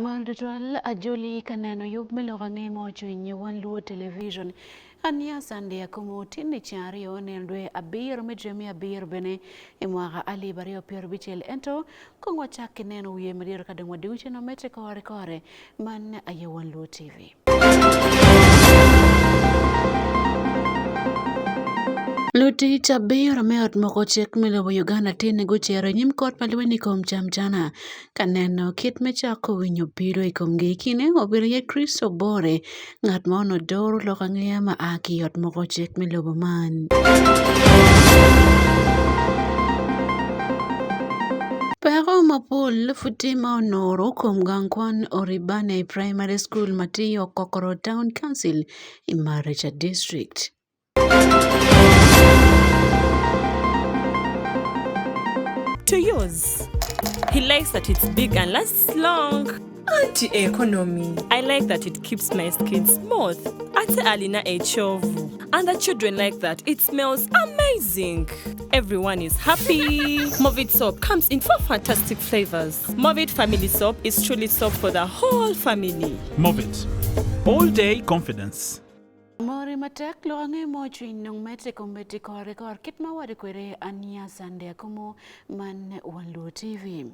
Amal ajoli kaneno yub milokange mocho inye Wan Luo television. Ania sande Akumu tini chari onendwe abir midremi abir bene imwaga ali bario pier bichel ento kongwa chaki neno uye medir kadengwa diuche no mete kore man aye Wan Luo TV. Luti tabiro meot moko chek milobo Uganda tini guchero nyim kot maliweni kom chamchana kaneno kit mechako winyo piro ikomgi kine obiro ye Kristo bore ngat maono doro lokang'eya ma aki ot moko chek milobo man. Pero mapol futima onoro kum gangkwan Oribane Primary School Matiyo Kokoro Town Council in Maricha District. To use. He likes that it's big and lasts long. Anti-economy. I like that it keeps my skin smooth. Ate alina echovu. And the children like that. It smells amazing. Everyone is happy. Movit soap comes in 4 fantastic flavors. Movit family soap is truly soap for the whole family. Movit. All day confidence. Mori matek lo ange mocho inong mete kombeti kore kit mawari kwere ania sande Akumu man Wan Luo TV.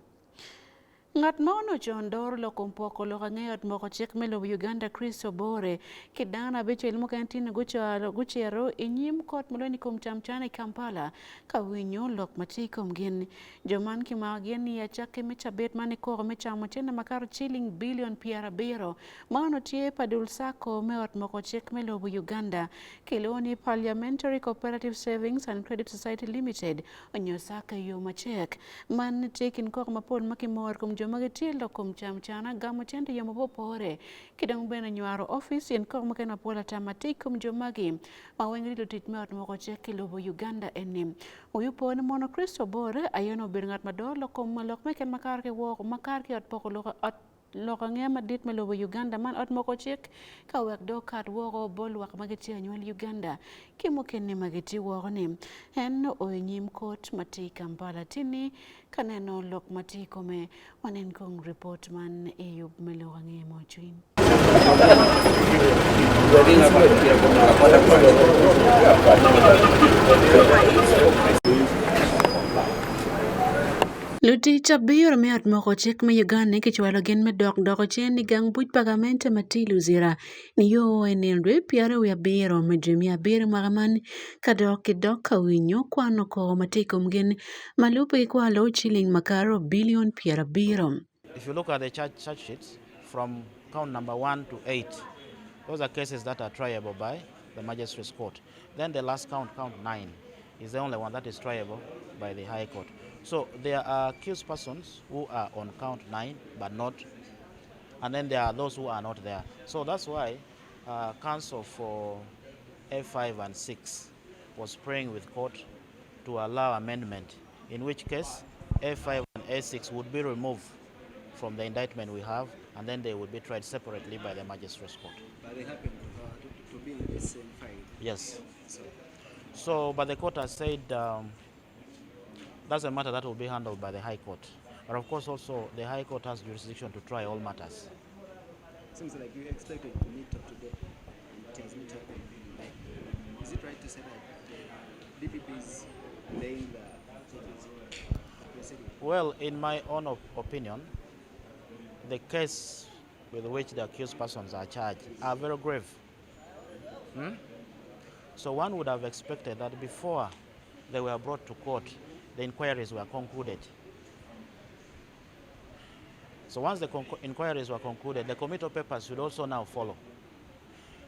Ngat maono chondor lo kompoko lo kangeot moko chek melo Uganda Kristo bore kidana becho ilmu kantin guchero inyim kot muloni kum chamchane Kampala kawinyo lok matikom gin joman kimagien ya chake mecha bet mane ko mecha mochena makar shilling billion piara biro maono tie padul sako meot moko chek melo Uganda kiloni Parliamentary Cooperative Savings and Credit Society Limited onyosaka yo machek man taken ko mapol makimor kum magetielo kum chamchana gamo chende yomo pore kidang bena nyuaro office yen ko makena pola tamati kum jomagi mawengi lo titmeot moko cheki lobo Uganda enim uyupo ne mono Kristo bore ayono birngat madolo kum malok meken makar ke wo makar ke at poko lokang'eya madit melobo Uganda man ot moko chik kawek do kat wogo bolwak mageti anyuel Uganda kimokene mageti wogo ni en oinyim kot mati Kampala tini kaneno lok mati kome wanen kong report man eyub melokang'eya mochuin. Luti chabiro meot moko chek me Uganda kichwalo gen me doko chen ni gang buch pagamente matilu zira ni yo enendwe piare we abiro medremi abiro magaman kadok kawinyo kwano ko matikom gen malupe kwa low shilling makaro billion piara biro. If you look at the charge sheets from count number 1 to 8, those are cases that are triable by the Magistrates Court. Then the last count 9, is the only one that is triable by the High Court. So there are accused persons who are on count 9 but not, and then there are those who are not there. So that's why counsel for A5 and 6 was praying with court to allow amendment, in which case A5 and A6 would be removed from the indictment we have, and then they would be tried separately by the Magistrates Court. But they happen to be in the same file? Yes. So, but the court has said that's a matter that will be handled by the High Court. But of course also the High Court has jurisdiction to try all matters. Seems like you expected to meet up today. It has met up. Is it right to say that DPP is laying the charges? Well, in my own opinion, the case with which the accused persons are charged are very grave. So one would have expected that before they were brought to court, the inquiries were concluded. So once the inquiries were concluded, the committal papers should also now follow.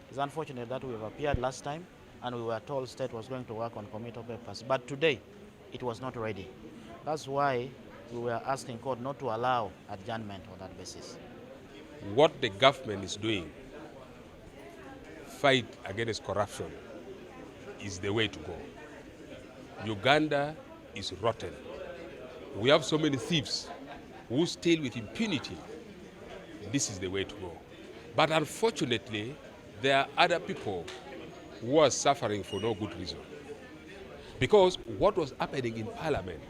It's unfortunate that we have appeared last time and we were told state was going to work on committal papers, but today it was not ready. That's why we were asking court not to allow adjournment on that basis. What the government is doing, fight against corruption, is the way to go. Uganda is rotten. We have so many thieves who steal with impunity. This is the way to go. But unfortunately, there are other people who are suffering for no good reason. Because what was happening in Parliament,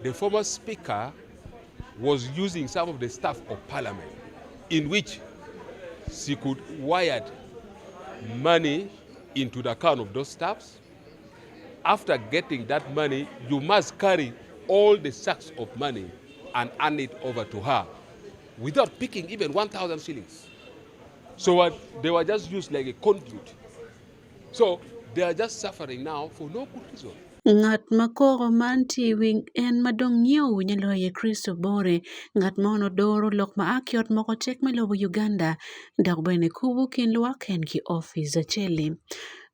the former speaker was using some of the staff of parliament in which she could wire money into the account of those staffs. After getting that money, you must carry all the sacks of money and hand it over to her without picking even 1,000 shillings. So they were just used like a conduit. So they are just suffering now for no good reason. Ngat makoro man tiwing en madong nyiew nyalo ye Kristo bore ngat mono doro lok ma akiot moko tek melobo Uganda dak bene kubu kin luak en ki office acheli.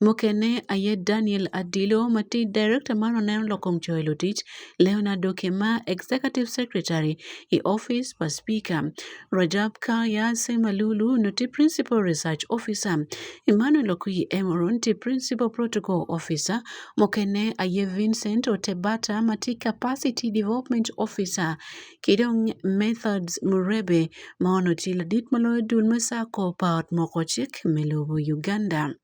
Mokene aye Daniel Adilo mati director mano neno lokom choelo tich Leonardo Kema executive secretary I office pa speaker Rajab Kaya Semalulu noti principal research officer Emmanuel Okuyi Emeron ti principal protocol officer Mokene aye Vincent Otebata mati capacity development officer Kidong methods Murebe maono tila dit malo dul masako paot mokochik melobo Uganda.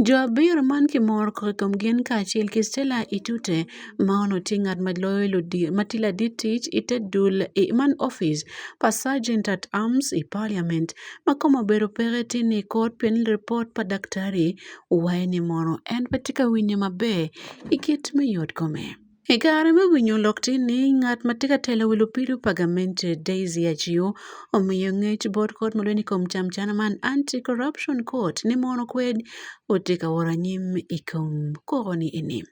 Jo abiro man kimor kokom gien kachil ki Stella Itute maono tingat madloyo matila ditich ite dul man office pa sergeant at arms I parliament makoma bero pereti ni court penal report pa daktari uwaini mono en patika winye mabe ikit meyot kome. Hikare mawinyo lokti ni ngat matika telo wilupilu pagamente Daisy Achio omiyo ngech board court molweni kom chamchana man anti-corruption court ni mono kwed otika waranyim ikom koroni ini.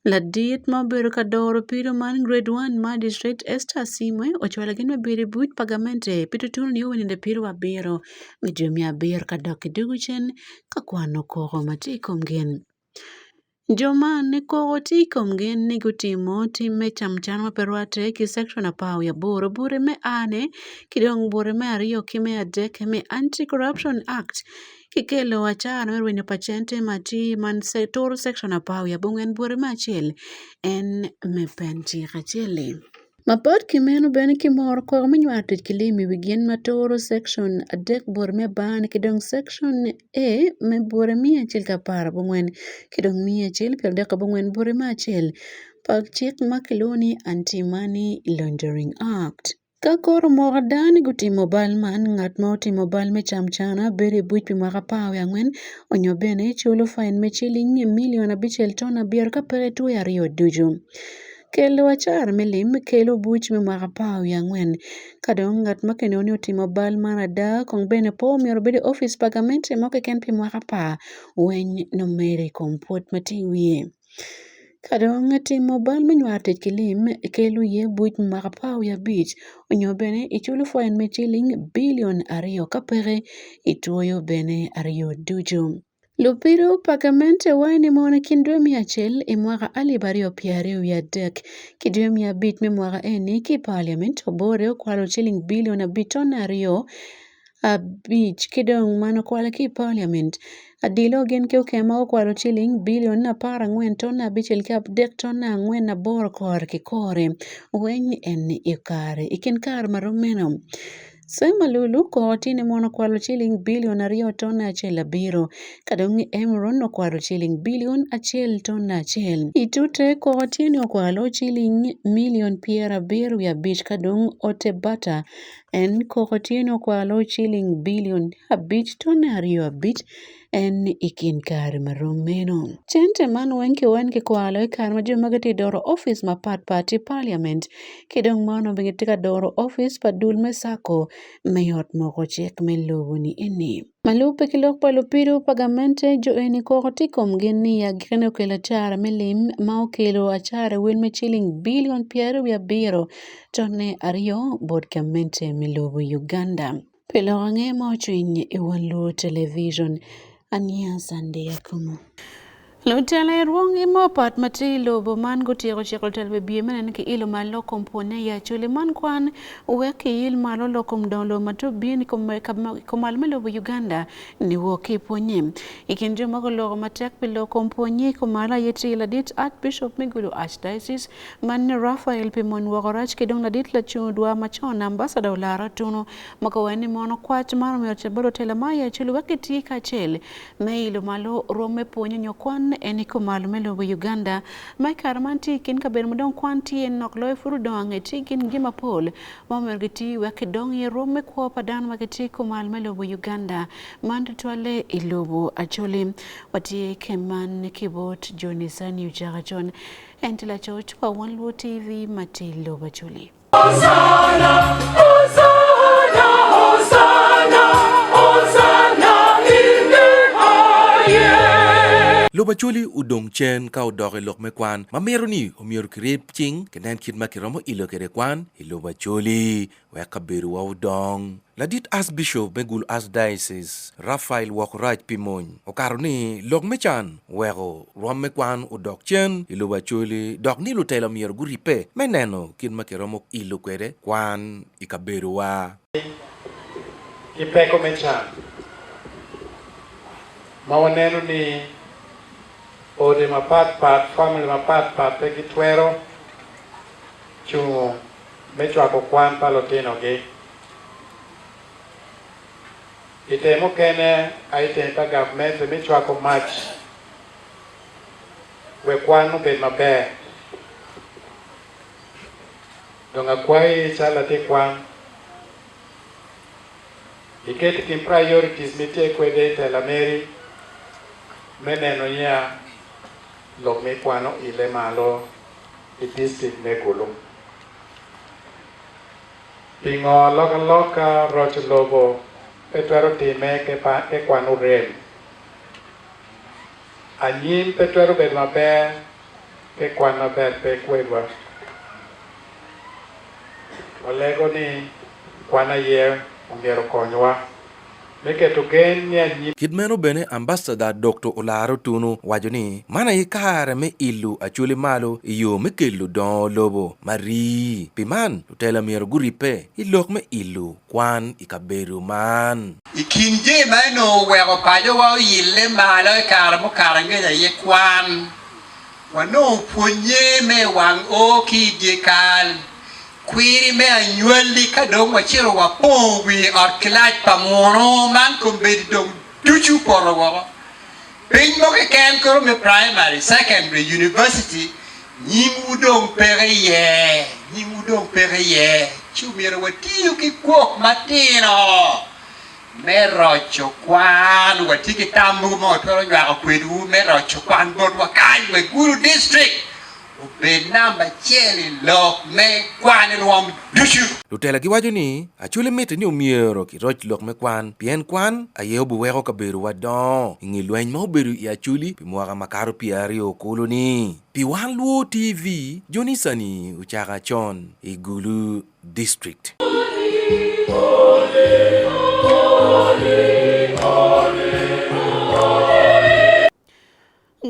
Ladit mabero kadoro piro man grade 1 magistrate Esther Simwe ochwala gin mabiri buch pagamente pitutun ni uwininde piro wabiro mijomi abir kadok duguchen kakwano koro matikom gen. Joma ne kogo tikom gen ni gutimo time chamchan maperwate ki section apaw ya boro bure me ane kidong bure me ariyo kime adek me anti-corruption act kikelo achar merwenyo pachente mati man setor section apaw ya bungen bure me achiel en me penti kachili. Mapod kimeno bene kimor kogo minywartich kilimi wigien matoro section adek bor me ban kidong section A me bore 110 bungwen kidong 110 bungwen bore me achiel pag chik makiloni anti-money laundering act. Kakoro mogadani gutimo balman ngat ma otimo bal me chamchana bere buch pi mwaka pawe ang'wen onyo bene chulo fine me chiling milion 5 tona bier ka pere tuwe ariyo duju. Kelo achar milim kelo buch me mwaka pawe ang'wen kadong ngat makene oni otimo bal manada kong bene po mioro bede office pagamente moke ken pi mwaka pa weny no mere kompot mati wiye. Kadong timo bal minywartich kilim kelo ye buch mwaka pawe abich onyo bene ichulo fine me chiling bilion 2 kapere ituoyo bene ariyo duju. Lupiro pagamente waini mone kindwe 100 imwaka alibario piario ya dek kidwe 500 me mwaka eni ki parliament obore okwalo chiling bilion 2 abich kidong mano kwale ki parliament adilo gen ke okema okwalo chiling bilion 14 tona abichiel ki abdek tona 4 kor kikore weny en ikare ikin kar maromeno. Semalulu kotine mono kwalo chiling bilion 2 tona 1.7 kadong Emeron okwalo chiling bilion 1 tona 1. Itute kotine okwalo chiling milion 75 kadong Otebata en kotine okwalo chiling bilion 5 tona 2.5 en ikin kar maromeno. Chente man wenke kwalo kar majumagati doro office mapat pati parliament kidong mano bengetika doro office padul mesako mayot moko chek melobo ni ini. Malupe kilok palupiro pagamente jo eni koko tikom gini ya gikene okelo achara milim ma okelo achara wil me chiling bilion 70 tone ariyo bod kamente melobo Uganda. Pelo ang'e mochwiny e Wan Luo television Ania Sande Akumu. Lutele ruongi mopat mati lobo man gutieko chekol telbe biemene ki ilo malo kompone ya chuli man kwan uweki il malo lokom donlo matu bieni komal melobo Uganda ni woki ponye. Ikin juma kolo matek pilo komponye kumala yeti ladit Archbishop Migulu Archdiocese man Raphael Pimon Wakorach kidong ladit la chudwa machona ambassador ulara tuno makaweni mono kwach maro meoche bolo telemaya chuli weki tika chel me ilo malo rome ponye nyokwan eni kumalume lobo Uganda mai karmanti kin kaber modong kwanti en nok loy furu dong eti kin gima pol mamergiti wakidong ye rome kwa padan wakiti kumalume lobo Uganda mandu twale ilobo acholi wati keman kibot Johnny Sani ujaga John entila choch pa Wan Luo TV mati lobo acholi. Hosanna, Hosanna, Hosanna, Hosanna in the highest. Lobachuli udong chen ka udoke lok mekwan mameroni umior krip ching kenen kid makiromo ilo kere kwan ilobachuli weka beru wa udong ladit as bishop begul as diocese Raphael Wakuraj Pimon okaroni lok mechan wego rom mekwan udok chen ilobachuli dok ni lutela mior guripe meneno kid makiromo ilo kere kwan ikaberu wa ipeko mechan mawaneno ni ode mapat family mapat pe gitwero chung mechwako kwan palotino gi itemo kene aitenta government mechwako mach we kwan ubed maber donga kwai chala te kwan iket kim priorities mitie kwede tela meri meneno ya lok me kwano ile malo i district megulu pingo loka roch lobo petwero time ke kwano rem anyim petwero bed maber ke kwan maber pe kwedwa olego ni kwana ye ongero konywa Kidmeno bene ambassador Dr. Olaro Tunu wajoni mana yikare me ilu achuli malo iyo mekelu don lobo mari piman tutela mier guripe ilok me ilu kwan ikaberu man ikinje mano wego pajo wa yille malo karamo karange ya ye kwan wano punye me wang oki jekal Quiri me annually kadong wachiro wa powi or kilat pamono man kumbedi dong tuchu porowo. Ping mo ke ken kuro me primary, secondary, university, nyingudong pereye, chumira watiyo ki kwok matino. Merocho kwan watiki tambu mo toro nywa kwedu merocho kwan bod wakaj we guru district. Benamba cheli lok me kwan ruom dushu Lutela kiwajo ni achule mete ni umiero ki roch lok me kwan pien kwan aye buwego kaberu wadon ingi lueny ma uberu ya chuli pimwaga makaro piari okulu ni pi Wan Luo TV Johnny Sani uchaga chon igulu district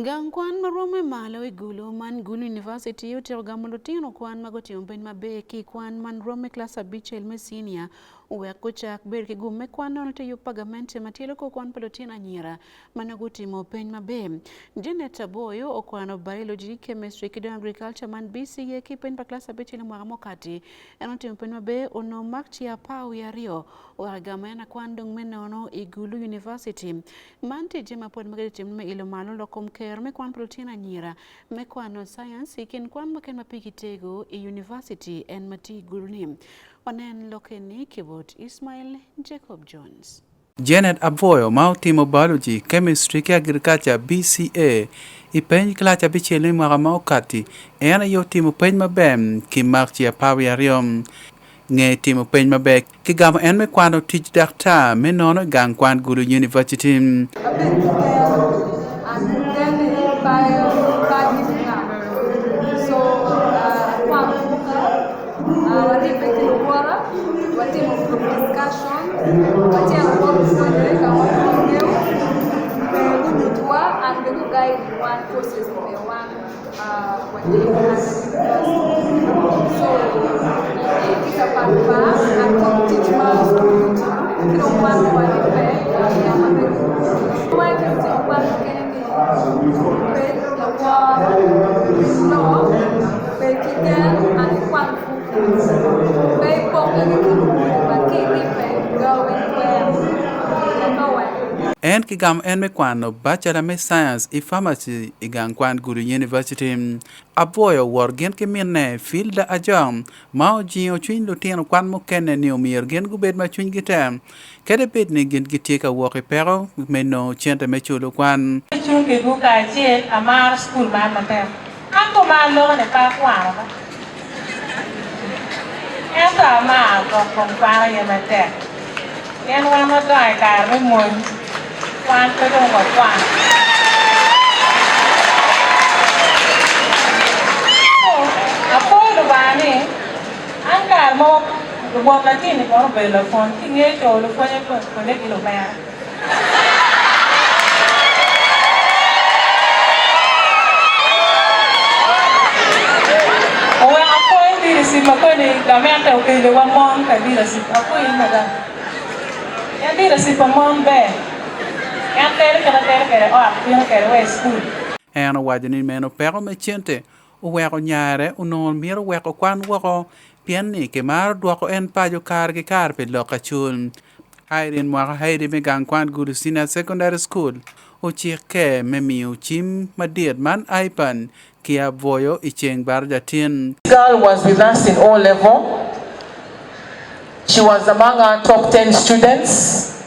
Gang kwan marome malo igulu man Gulu University utero gamulo tino kwan magoti umben mabe ki kwan man rome class abichel me senior uweko chak ber ki gume kwan nono te yu pagamente matilo ko kwan pelotina nyira managuti mo pen mabe Janet Aboyo okwano biology chemistry kido agriculture man BCA ki pen pa class abichel mwa mokati enoti umpen mabe ono makti ya pau ya rio uagamena kwan dong menono igulu University manti jema pod magati me ilo malo lokom me kwan protein nyira me kwan science ikin kwan maken mapikitego e university en mati gurunim onen lokeni kibot Ismail Jacob Jones Janet Aboyo mautimo biology chemistry ke agriculture BCA ipenj klacha bichele mwa maokati ena yo timo penj mabem ki marchi pawarium nge timo penj mabek ki gamo en me kwano tich daktar me nono gang kwan Gulu University en ki gam en me kwano bachelor me science i pharmacy i gang kwan guru university aboyo wor gen ki minne field ajam mao ji o chin lu tien kwan mo ken ni o mier gen gu bed ma chin gitem kede bed ni gen gitie ka wo ki pero me no chente me chulo kwan chung ki bu ka chen amar school ma matem an ko ma lo ne pa kwaro ba en ta ma ko kon kwaro ye matem en wa ma dai ka me mon kwan ko do ko kwan apo do ba ni an ka mo bo la tin ko be la fon ki nge to lo ko ne ko ne ki lo ba si makoni gamete ukile wa mon ka dira si aku ina da ya dira si pa mon be ya tere o apina kere we school en wajini meno pero me chente o weko nyaare o non miro weko kwan woko pianni ke mar duoko en pajo kar ki kar pe loka chul Irene mwaka haidi me gang kwan guru sina secondary school o chike me miu chim madiet man aipan kia voyo icheng bar jatin. Girl was with us in O level. She was among our top 10 students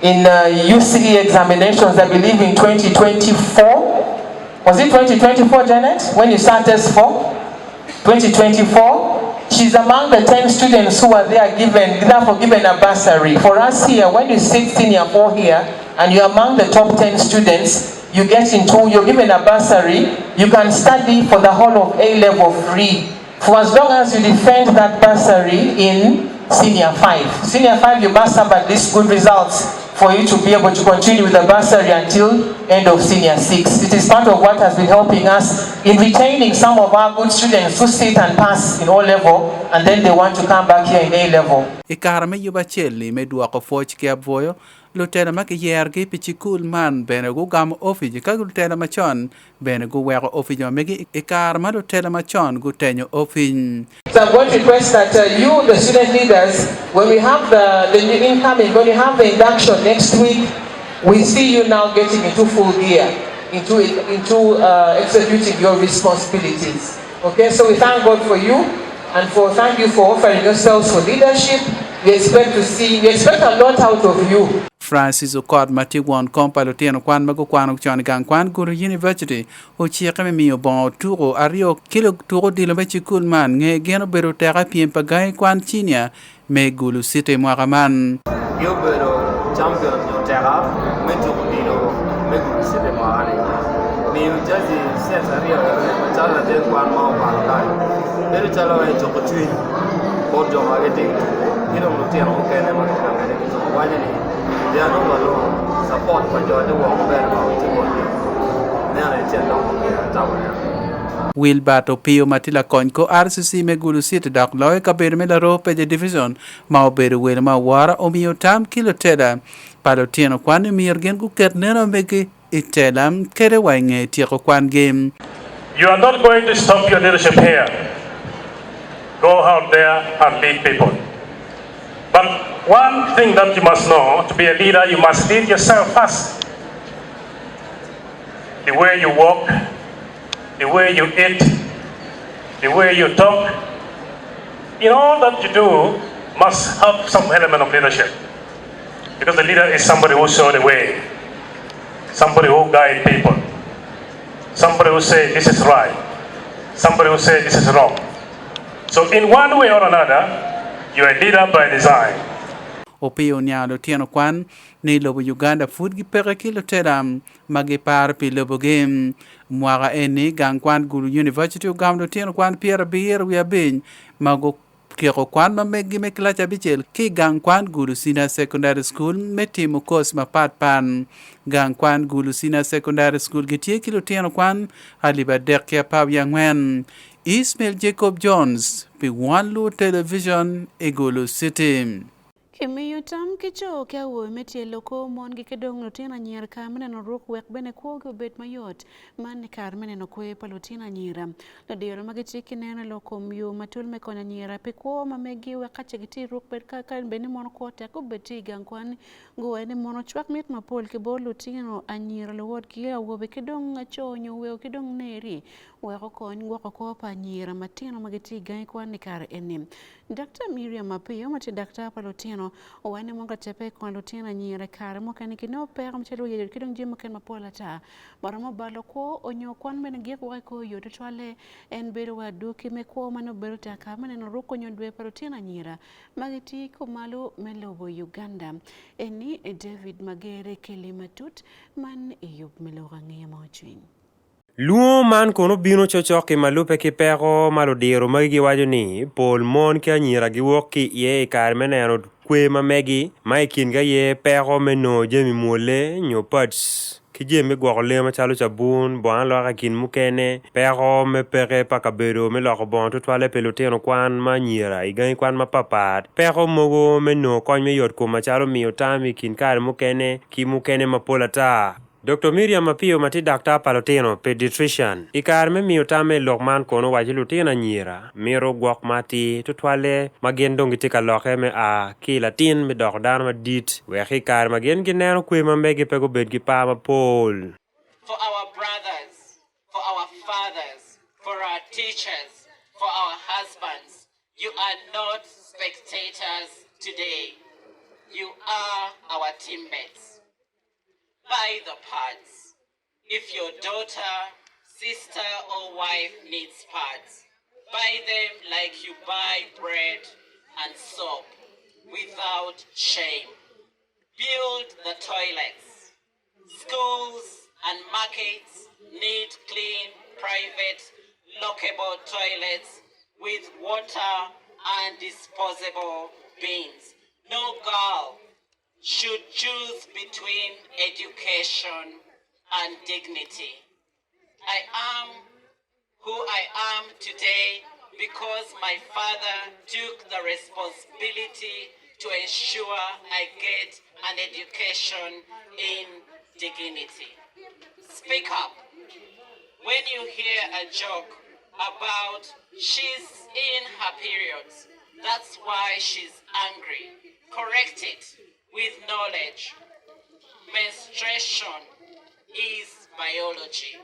in UCE examinations, I believe in 2024. Was it 2024, Janet? When you sat test for? 2024. She's among the 10 students who are therefore given a bursary. For us here, when you sit senior 4 here, and you're among the top 10 students, you're given a bursary, you can study for the whole of A level free, for as long as you defend that bursary in senior 5. Senior 5, you must have at least good results for you to be able to continue with the bursary until end of senior 6. It is part of what has been helping us in retaining some of our good students who sit and pass in O level, and then they want to come back here in A level. Ikarame yuba chelli me duako foch kia voyo, lutela mak yergi pichikul man benego gam ofiji ka lutela machon benego weko ofiji megi ikarma lutela machon gutenyo ofin. So I'm going to request that you, the student leaders, when we have the new incoming, when you have the induction next week, we see you now getting into full gear, into executing your responsibilities. Okay, so we thank God for you, and thank you for offering yourselves for leadership. We expect a lot out of you. Francis Okot mati won kompalo tieno kwan mago kwan chon gang kwan guru university o chieke me mio bon turo ario kilo turo dilo me chikul man nge geno bero tera pien pagai kwan chinia me gulu city mwakaman yo bero champion yo tera me turo dilo me gulu city mwakani mi jazi sense ario me chala de kwan ma ba kai bero chala e choko tui bojo magete kilo mutiano kene ma kene ko wanyani dia no lo support pa jo de wo be ma ti ko ni ne ala chen lo ko ya ta wa Wilbato Pio Matila Konko RCC Megulu City Dak Loy Kabir Melaro Peje Division Mao Beru Wilma Wara Omio Tam Kiloteda Palotiano Kwan Mirgen Guket Nera Megi Itelam Kere Wange Tiako Kwan game. You are not going to stop your leadership here. Go out there and lead people. But one thing that you must know, to be a leader, you must lead yourself first. The way you walk, the way you eat, the way you talk, in all that you do must have some element of leadership. Because the leader is somebody who shows the way, somebody who guides people, somebody who says this is right, somebody who says this is wrong. So in one way or another, you are a leader by design. Opio nyalo tieno kwan ni lobo Uganda food gi pere kilo teram magi par pi lobo game mwara eni gang kwan guru university ugamdo tieno kwan piera bier wi abin mago kiko kwan ma megi me klacha bichel ki gang kwan guru sina secondary school metimo kos ma pat pan gang kwan guru sina secondary school gitie kilo tieno kwan aliba dekya paw yangwen Ismail Jacob Jones pi Wan Luo television Egolo City. Imiyo tam kicho kia wo metie loko mon gi kedong lutina nyer ka meneno ruok wek bene kuogo bet mayot man kar meneno kwe pa lutina nyira lo dioro magichiki neno loko myo matul me konya nyira pe kuo mamegi wekache giti ruok bet ka bene mono kote ko beti gankwan goe ne mono chwak mit mapol ke bor lutina anyira lo wod kia wo be kedong achonyo we kedong neri weko kony gwoko ko pa nyira matino magiti gankwan ni kar enim Dr. Miriam Mapio mati Dr. Palotino wane monga tepe kwa lutina nyira kare moka ni kino pera mchelo yedo kidong jimo ken mapola ta baramo balo ko onyo kwan mene gek wa ko yodo twale en bedo wa duki me ko mano bedo ta kama ne roko nyondwe Palotino nyira magiti ko malo melobo Uganda eni David Magere Kelimatut man yub melo rangi mawchwin Luo man kono bino chochoki malupe ki peko malodiro magi wajo ni pol mon ki anyira gi wok ki ye kar meneno kwe mamegi ma ikin ga ye peko meno jemi mole nyo pads ki jemi gwoko le machalo chabun bon loka kin mukene peko me peke pakabedo me loko bon tutwale peloteno kwan ma nyira igani kwan ma papat peko mogo meno kony me yot kuma chalo miyo tami kin kar mukene ki mukene mapola ta Dr. Miriam Mapio mati Dr. Palotino, pediatrician. Ikar me miyo tame lokman kono waji lutina nyira. Miro gwok mati tutwale magen dongi tika loke me a ki latin me dokdan ma dit. Wek ikar magen ginero kwe mambegi pego bedgi pa ma pol. For our brothers, for our fathers, for our teachers, for our husbands, you are not spectators today. You are our teammates. Buy the pads. If your daughter, sister, or wife needs pads, buy them like you buy bread and soap without shame. Build the toilets. Schools and markets need clean, private, lockable toilets with water and disposable bins. No girl should choose between education and dignity. I am who I am today because my father took the responsibility to ensure I get an education in dignity. Speak up. When you hear a joke about she's in her periods, that's why she's angry. Correct it with knowledge. Menstruation is biology,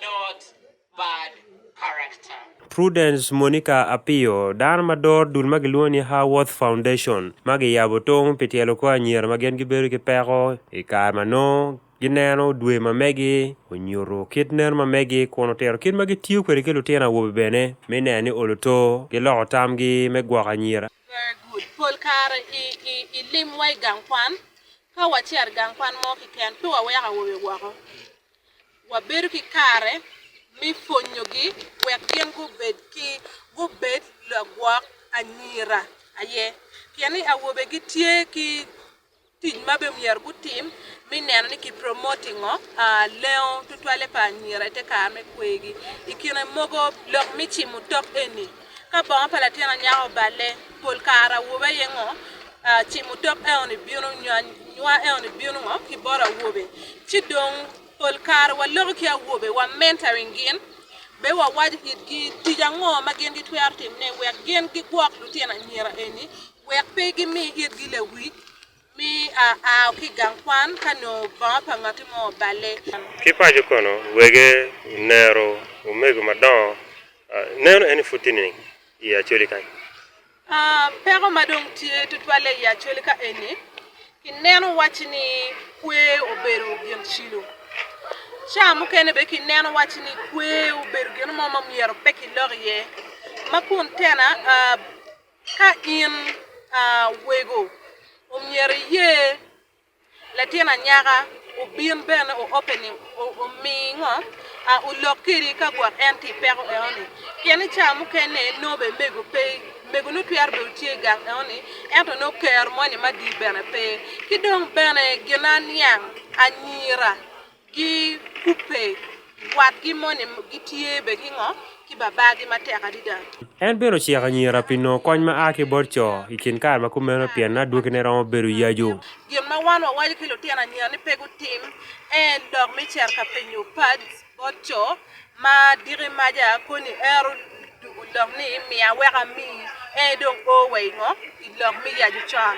not bad character. Prudence Monica Apio, dan mador dul magiluoni Haworth Foundation, magi yabo tong pitielo kwa nyira magen giberu ki peko, ikar mano, gineno dwe mamegi, onyuro kitner mamegi, kono tero kit magi tiyo kweri ke lutena wobe bene, meneni oloto, giloko tamgi megwaka nyira. Very good. Polkar i lim wai gangkwan, ka wachiar gangkwan mo ki ken, pi wa weka wobe wako. Waberu ki kare, mi fonyogi, wek gen gubed la gwak anyira, aye. Kiani awobe gi tie ki tij mabe mier gutim, mi neno ni ki promoting leo tutwale pa anyira te kame kwegi. Ikine mogo lok mi chimu tok eni. Ka bon pala tena nyao bale polkara wobe yengo chimu tok eoni biunu nywa eoni biunu ngo ki bora wobe. Chidong polkara wa logo kia wobe wa mentoring gin be wa wadi gi tijango magen di twertim ne wek gen gi gwak lutena nyira eni wek pegi mi gi lewi mi ki gangkwan kano bon pa ngati mo bale Kipaji kono, wege nero umegu madon, nero eni futini ya chulika. Pero madong tie tutwale ya chulika eni ki neno wachini kwe oberu gen chilo. Chamu kene be ki neno wachini kwe oberu gen mama miero peki lorye. Makun tena ka in wego miero ye latina nyaga ubin ben o opening o mingo ulokiri ka gwa anti pero eoni. Kiani chamu kene no be mego pe mego no tuar be tie gang eoni ento no ker moni madi bene pe kidong bene gina nyang anyira gi kupe wat gi moni gitie be gi ngo ki baba gi mateka dida En bero chiega nyira pino kony ma ake borcho ikin kar ma kumeno pien na duke ne romo beru yaju. gim ma wan wa waji kilo tiana nyia ni pegu tim en dog mi cher ka penyo pads borcho ma diri maja koni eru dog ni mia weka mi e dong o we ngo dog mi yaju chan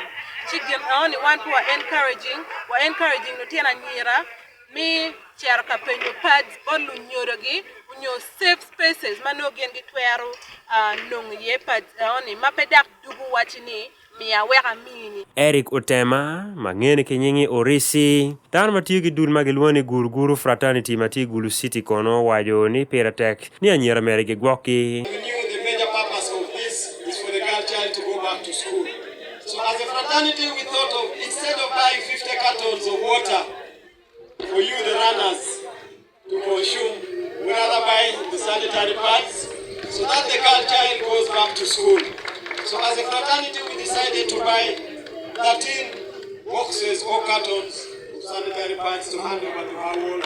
chigim oni wan to encouraging no tiana nyira mi cher ka penyo pads bolu nyorogi unyo safe spaces mano gen gi twero nong ye pads oni mapedak dubu wachini mia weka mini Eric Otema, mangene kenyingi Orisi, tan matiyo gi dul magilwani guruguru fraternity mati Gulu City kono wajo ni peratek ni anyera mere gi gwoki. The major purpose of this is for the girl child to go back to school. So as a fraternity we thought of, instead of buying 50 cartons of water for you the runners to consume, we rather buy the sanitary pads so that the girl child goes back to school. So as a fraternity we decided to buy 13 boxes or cartons of sanitary pads to hand over to our wall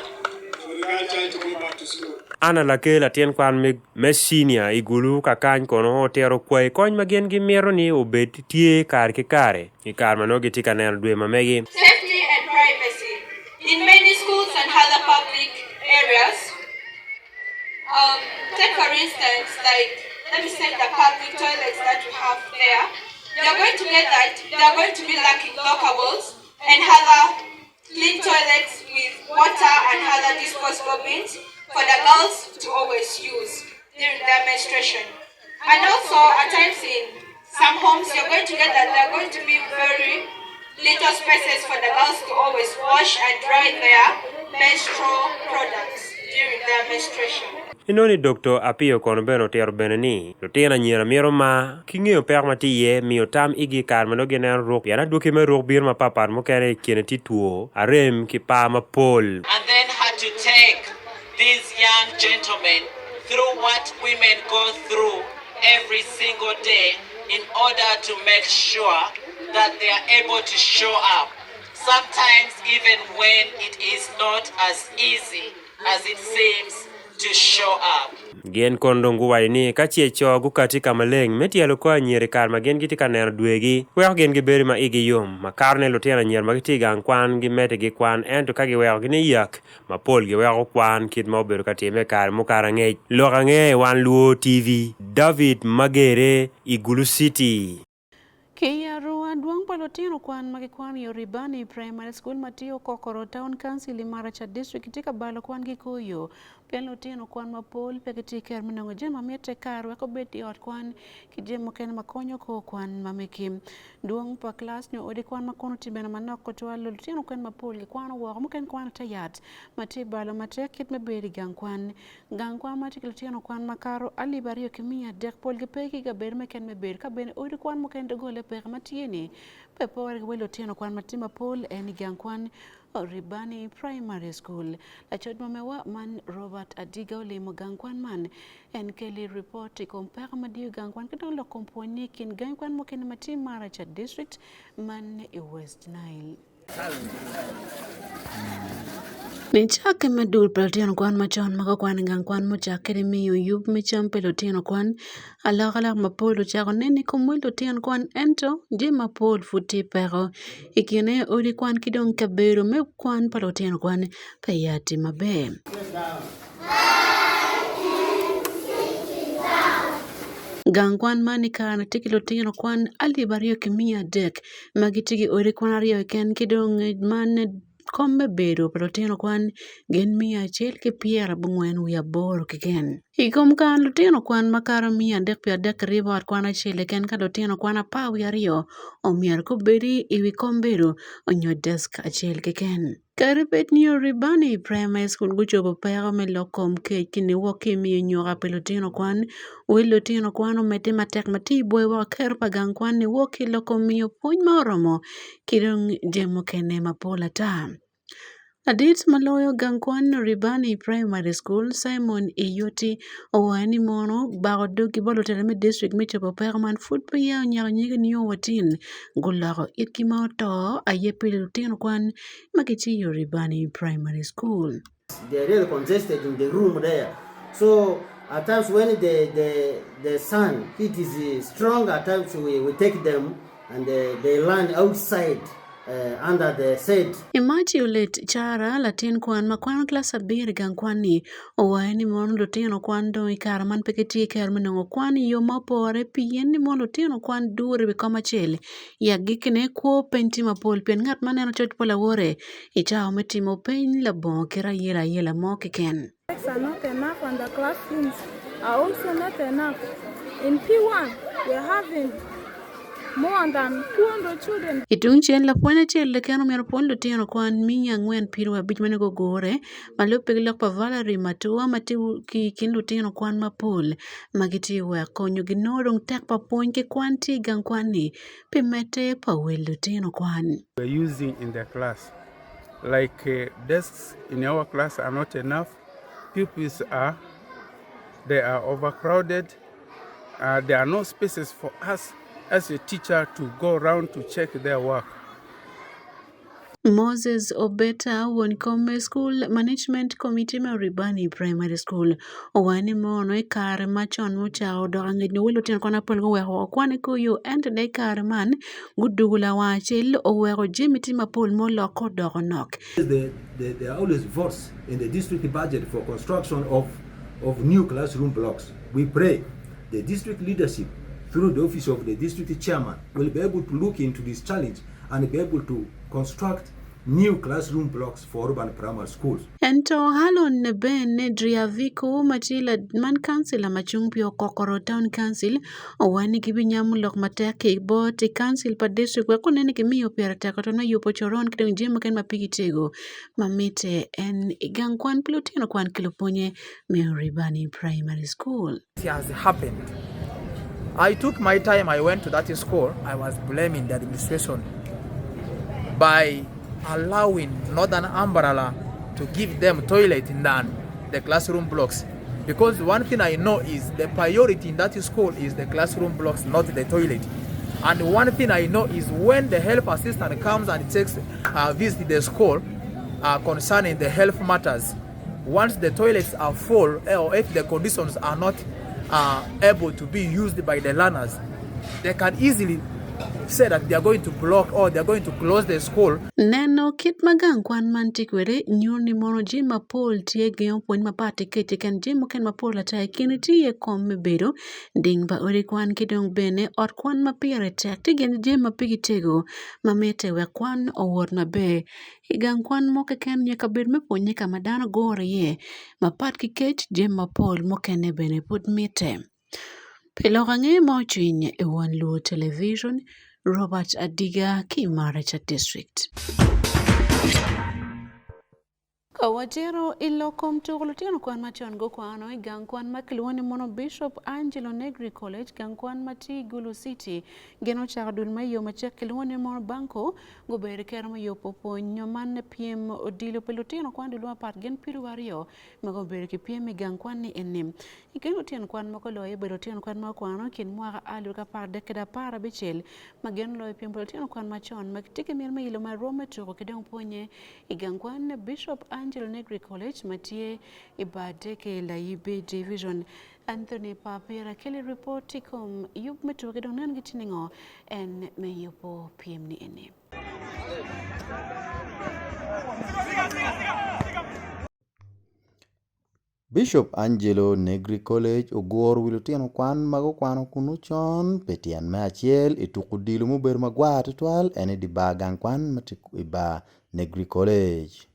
for the girl child to go back to school. Ana lake la tien kwan mesinia igulu kakany kono otero kwai kony magen gi miero ni obet tie kar ki kare i kar manogi tika neno dwe mamegi. Safety and privacy. In many schools and other public areas, take for instance, like, let me say the public toilets that we have there, you're going to get that they're going to be lacking lockables and other clean toilets with water and other disposable bins for the girls to always use during their menstruation. And also, at times in some homes, you're going to get that there are going to be very little spaces for the girls to always wash and dry their menstrual products during their menstruation. Inoni Dr. Apio kono beno tero bene ni Lutina nyira miero ma Kingeo pek matiye miyo tam igi kar manogi nen ruk Yana duke me ruk bir ma papar mokere kiene tituo Arem ki pa ma pol. And then had to take these young gentlemen through what women go through every single day in order to make sure that they are able to show up. Sometimes even when it is not as easy as it seems to show up. Gen kondongu wai ni kachie chogu katika maleng metielo kwa nyeri kar ma gen gitika neno dwegi weko gen giberi ma igi yom ma karne lutiana nyer ma gitiga kwan gi mete gi kwan ento kagi weko gini yak ma pol gi weko kwan kit ma obedo katime kar mukara ngej loka nge Wan Luo TV David Magere Igulu City. Kia ruwa duang palotino kwan magikwan Yoribani Primary School Matio Kokoro Town Council Imaracha District tika balo kwan gikuyo pelotino kwan mapol pekitiker minango jema miete kar weko beti ot kwan kijemo ken makonyo ko kwan mameki duang pa class nyo odi kwan makono tibena manoko to lotino kwan mapol kwan wo muken kwan tayat mati balo mate kit mebedi gang kwan mati lotino kwan makaro ali bario kimia dek pol gepeki ga ber meken meber ka ben odi kwan muken de gole pek matieni pepore gwelo tieno kwan matima pol en gang kwan Ribani Primary School. La chodma mewa man Robert Adiga olimo gang kwan man en keli report kompara madiyo gang kwan kidong lo komponi kin gang kwan moken matim Maracha District man e West Nile. Nichake medul pelotino kwan machon maka kwan gang kwan mochakere miyo yub micham pelotino kwan alak mapolo chako nene kumwilo tian kwan ento je mapol futi pero ikine odi kwan kidong kabero me kwan pelotino kwan payati mabe. Gang kwan mani kana tikilo tino kwan alibario kimia dek magitigi odi kwan ario ken kidong man komme bedo pelotino kwan gen mia chel ke piera bungwen wia bor kigen. Ikom kan lutino kwan makaro mia dek ribot kwan achele ken ka lutino kwan apa wia rio omier ko bedi iwi kombedo onyo desk achel kigen. Karibet ni Ribani Primary School guchopo pero me lokom ke kini woki mi nyora pelotino kwan lutino kwan omete matek mati boy wa kerpa gang kwan ni woki lokom mi puny maoromo kidong jemo kene mapola ta. Adit maloyo gang kwan Ribani Primary School Simon Iyoti owani mono bago dogi bolo teleme district michopo pero man food pa ya nyar nyige niyo watin gularo itki maoto ayepili lutino kwan magichi Ribani Primary School. They're really congested in the room there. So at times when the sun heat is strong, at times we take them and they land outside under the shade. Immaculate Chara latin kwan ma kwan klas abir gang kwan ni owaye ni mon lutino kwan do ikar man peketi ker manongo kwan yo mapore pien ni mon lutino kwan dure be koma chele ya gikne kwo penti mapol pien ngat maneno chot pola wore ichao metimo pen labo kera yela mo kiken. Are not enough and the classrooms are also not enough. In P1 we're having more than 200 children. Itung chien la puonj achiel le keno miero puonj lutino kwan miya ang'wen piro abich manego gore malupe gi Dr. Valerie Matua matiyo ki kin lutino kwan mapol magitiyo we konyo gi nodong tek pa puonj ki kwan ti gang kwan ni pimete pa wel lutino kwan. We're using in the class like desks in our class are not enough. Pupils they are overcrowded. There are no spaces for us as a teacher to go around to check their work. Moses Obeta won Kome School Management Committee ma Ribani Primary School owani mono ikare machon muchao do ang'e no welo tin kona pol go weho kwani ko yo ente de kare man gudugula wachil owero jimiti mapol moloko dogo nok. There are always votes in the district budget for construction of new classroom blocks. We pray the district leadership through the office of the district chairman will be able to look into this challenge and be able to construct new classroom blocks for urban primary schools. Ento halon ne ben ne Driaviko matila man council machung pio Kokoro Town Council owani kibinyam lok mateke but council pa district wa kunene kimiyo pera takoto na yupo choron kidong jima ken mapigi tego mamite en igang kwan plutino kwan kiloponye Meribani Primary School. It has happened. I took my time, I went to that school, I was blaming the administration by allowing Northern Umbrella to give them toilet in the classroom blocks. Because one thing I know is the priority in that school is the classroom blocks, not the toilet. And one thing I know is when the health assistant comes and takes visit the school concerning the health matters, once the toilets are full or if the conditions are not able to be used by the learners, they can easily say that they are going to block or they are going to close the school. Neno kit magang kwan mantikwere nyuni mono jim mapol tie geo puonj mapati kete kan jim ken mapol ata kini tie kom mebedo ding ba ori kwan kidong bene ot kwan mapire tek tigen jim mapigi tego mamete we kwan owor mabe igang kwan moke ken nyaka bed mepuonje kama dano gore ye mapat kikech jim mapol mokene bene put mite. Pelogang'e mochwiny e Wan Luo Television, Robert Adiga, Kimaracha District. Kawajero ilokom tugulutiano kwan machon go kwano e gang kwan makiluoni mono Bishop Angelo Negri College gang kwan mati Gulu City geno chardul mayo machek kiluoni mono banko go bere kero mayo popo nyoman piem odilo pelutiano kwan dulwa part gen piru wario mago bere ki piem gang kwan ni enim ikeno tien kwan mako loye belutiano kwan makwano kin mwaka alu ka par dekeda para bichel magen loye piem pelutiano kwan machon makitike mirma ilo ma rome tuko kidong ponye igang kwan Bishop Angelo Negri College matie ibadeke la ibe division Anthony Papira kele reporti kom yub metuke donan gitiningo en meyopo PM ni ene. Bishop Angelo Negri College ogor wilutiano kwan mago kwano kunu chon petian me achiel itukudilu muber magwat twal ene di bagang kwan matiku iba Negri College.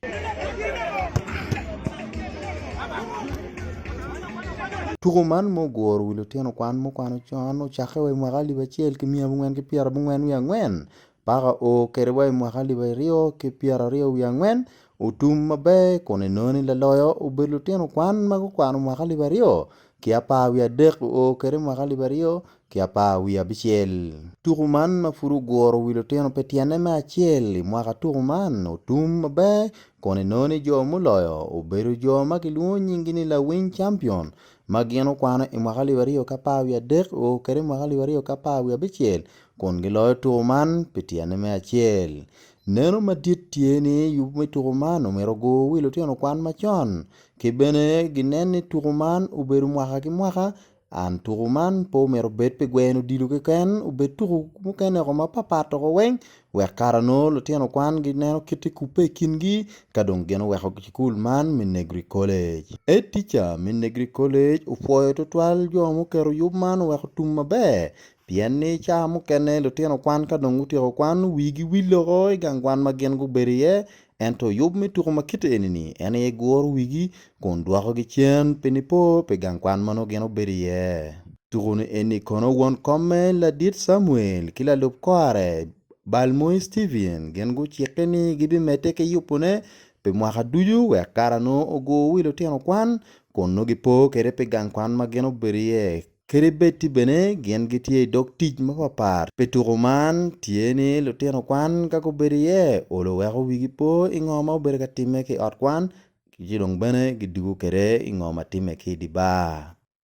Tukuman mogor wilutiano kwan mokwano chon ochake we mwagali bachiel kimia bungwen ki piara bungwen wi angwen paga o kerewe mwagali bario ki piara rio wi angwen utum mabe kone noni la loyo ubelutiano kwan mago kwano mwagali bario ki apa wi adek o kere mwagali bario ki apa wi abichiel. Tukuman mafuru goro wilutiano petiane me achiel mwaka tukuman utum mabe kone noni jo muloyo uberu jo makiluo nyingini la win champion magiano kwano mwagali bario kapa wi adek o kere mwagali bario kapa wi abichiel kon giloyo tukuman petiane me achiel. neno madit tieni yub me tukuman omero go wilo tieno kwan machon kibene gineni tukuman uberu mwaka ki mwaka an tukuman po mero bet pe gweno dilu ke ken ubet tuku mukene ko mapapato ko weng wekarano lo tieno kwan gineno kiti kupe kingi kadong geno weko school man Minegri College teacher Minegri College ufoyo tutwal jo mukero yub man weko tum mabe pieni cha mukene lo tieno kwan kadong utieko kwan wigi wiloro gang kwan magen go berie ento yub me tuku makite enini ene gor wigi kon dwako gi chen penipo pe gang kwan mano geno berie tukuni eni kono won komme la dit Samuel kila lup kware Balmoy Steven gen go chikeni gibi mete ke yupune pe mwaka duju we karano ogo wilo tieno kwan kon no gipo kere pe gang kwan mageno berie kere beti bene gen gitie dok tij mapapar pe tukuman tieni lo tieno kwan kako berie olo weko wigipo ingoma ubere ka time ke ot kwan kijidong bene gidugu kere ingoma time ke diba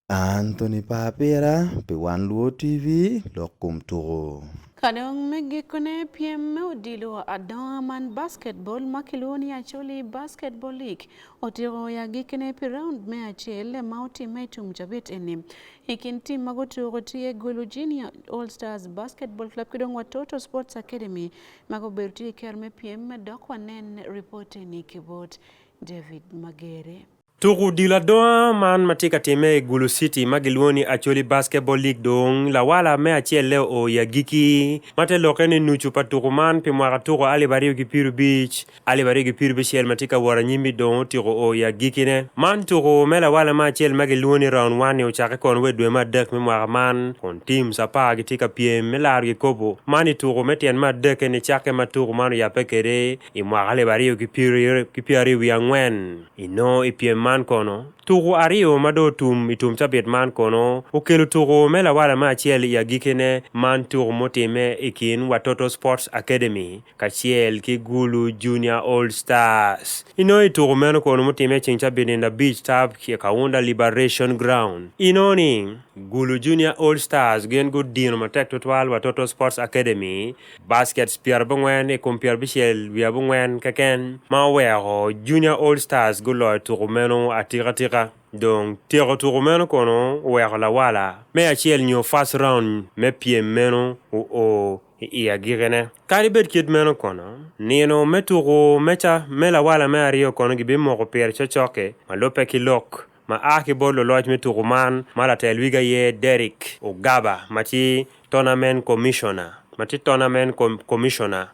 Anthony Papira pe Wan Luo TV lokum tuku Kadong megikune PM odilo adaman basketball makiloni acholi basketball league otiro ya gikine pi round me achele mauti metum jabit enim hikin team magoto tie Gulu Junior All Stars Basketball Club kidong watoto Sports Academy magoberti kerme PM dokwanen report ni kibot David Magere Tuku dila doa man matika time Gulu City magilwoni acholi basketball league dong la wala me achiel leo o ya giki mate lokene nuchu patuku man pi mwaka tuku alibariyo kipiru beach alibariyo kipiru bichiel matika wara nyimi dong tiko o ya giki ne man tuku me la wala ma achiel magilwoni round 1 yo chake kon wedwe ma dek me mwaka man kon team sapa gitika PM me laru gikobo mani tuku metien ma dek ni chake matuku manu ya pekere i mwaka alibariyo kipiru ya ngwen ino ipiem man kono tuku ario mado itum chabet man kono ukelu tuku mela wala ma achiel ya gikene man tuku motime ikin watoto Sports Academy kachiel ki Gulu Junior All Stars ino tuku meno kono motime ching chabet in the beach tab ki kaunda Liberation Ground ino ni Gulu Junior All Stars gen good dino matek tutwal watoto Sports Academy baskets pier bungwen e kumpier bichel via bungwen kaken ma wero Junior All Stars gulo tuku meno atira donc tiro tuku meno kono wero la wala me achiel nyo first round me piem meno o iya girene kari bet kid meno kono nino metuku mecha mela wala me ario kono gibi moko pier chochoke malope kilok ma aki bolo lodge me tuku man mala telwiga ye Derek Ogaba mati tournament commissioner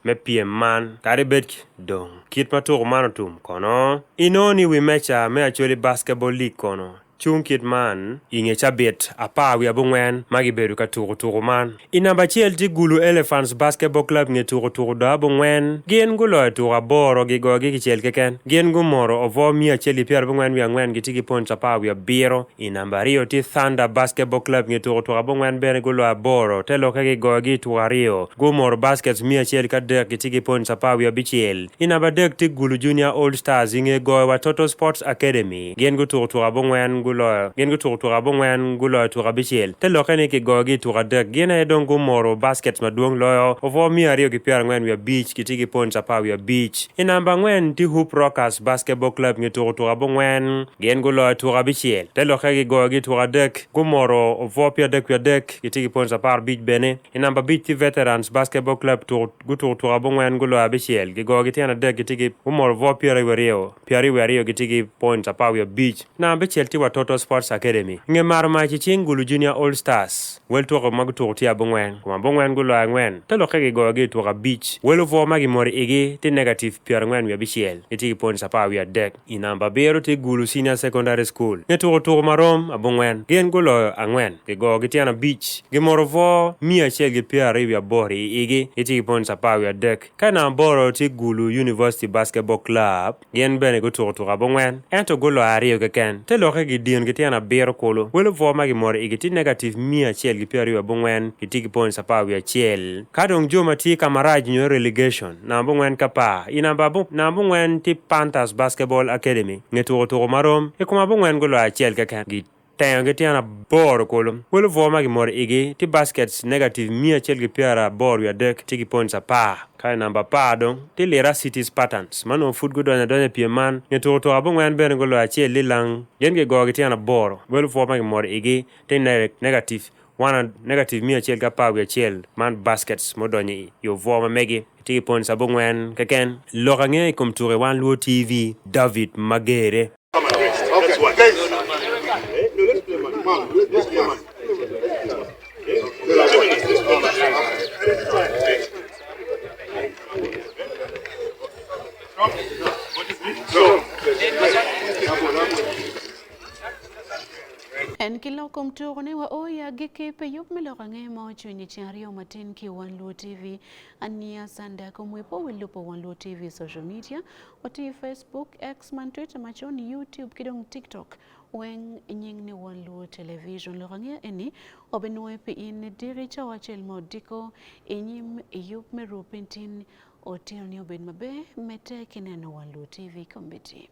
me PM man karibet dong kit matuku manotum kono inoni wi mecha me actually basketball league kono chung kit man inge chabet apa wi abungwen magibedu ka tuku man inamba chiel ti Gulu Elephants Basketball Club nge tuku da abungwen gen gulo tuku aboro gigo gi chiel keken gen gumoro ovo mia cheli pier abungwen wi angwen gitigi point apa wi abiro inamba rio ti Thunder Basketball Club nge tuku abungwen bene gulo aboro telo ka gigo gi tuku ario gumoro baskets mia cheli ka dek gitigi point apa wi abichiel inamba dek ti Gulu Junior All Stars inge go watoto Sports Academy gen gu tuku abungwen gen gu tuku abungwen gulo tuku bichiel telo ka ne ki go gi tuku dek gena edong gumoro baskets maduong loyo ovo mia rio gi pier ngwen wi beach gitigi point apa wi beach inamba ngwen ti Hoop Rockers Basketball Club nge tuku abungwen gen gulo tuku bichiel telo ka gi go gi tuku dek gumoro ovo pia dek gitigi point apa beach bene inamba beach ti Veterans Basketball Club gu tuku abungwen gulo bichiel gi go gi tiana dek gitigi gumoro ovo pia rio gitigi point apa wi beach na bichiel ti watoto Sports Academy nge mar ma ching Gulu Junior All Stars wel tuko mag tuku ti abungwen kuma abungwen gulo angwen telo ka gi go gi tuku beach wel vo magi mori igi ti negative pier ngwen wi bichiel gitigi point apa wi dek inamba bero ti Gulu Senior Secondary School nge tuku marom abungwen gen gulo angwen gi go gi tiana beach gi moro vo mia chiel gi pier wi abori igi gitigi point apa wi dek kana boro ti Gulu University Basketball Club gen bene go tuku abungwen ento gulo ario keken telo ka gi din gi tiana bero kolo wel vo magi mori igi ti negative mia chiel gi pier wi abungwen gitigi point apa wi chiel kadong joma ti kamaraj nyo relegation na abungwen kapa inamba na abungwen ti Panthers Basketball Academy nge tuku marom e kuma abungwen gulo achiel keken gi Tang tiana bor kolum. Will forma mor igi ti baskets negative mia chelgi piara bor ya dek tiki points a pa. Kai number pa dong ti lera cities patterns. Mano food good on a pie man. Ye to abong wan ben golo ache lilang. Yenge go tiana bor. Will forma mor igi ti negative. One negative mia chelga pa we chel man baskets modonyi yo forma megi. Tiki points abong wan kaken. Lorange kom toure Wan Luo TV David Magere. En kilo kumturne wa oya gike pe yup melorange mo chuni chario matin ki Wan Luo TV ania sanda kumwepo wilupo Wan Luo TV social media oti Facebook, X man Twitter machoni YouTube kidong TikTok weng nying ni Wan Luo television lorange eni obenwe pe in diri chawachel modiko inyim yup merupentin otel ni oben mabe mete kineno Wan Luo TV kombiti.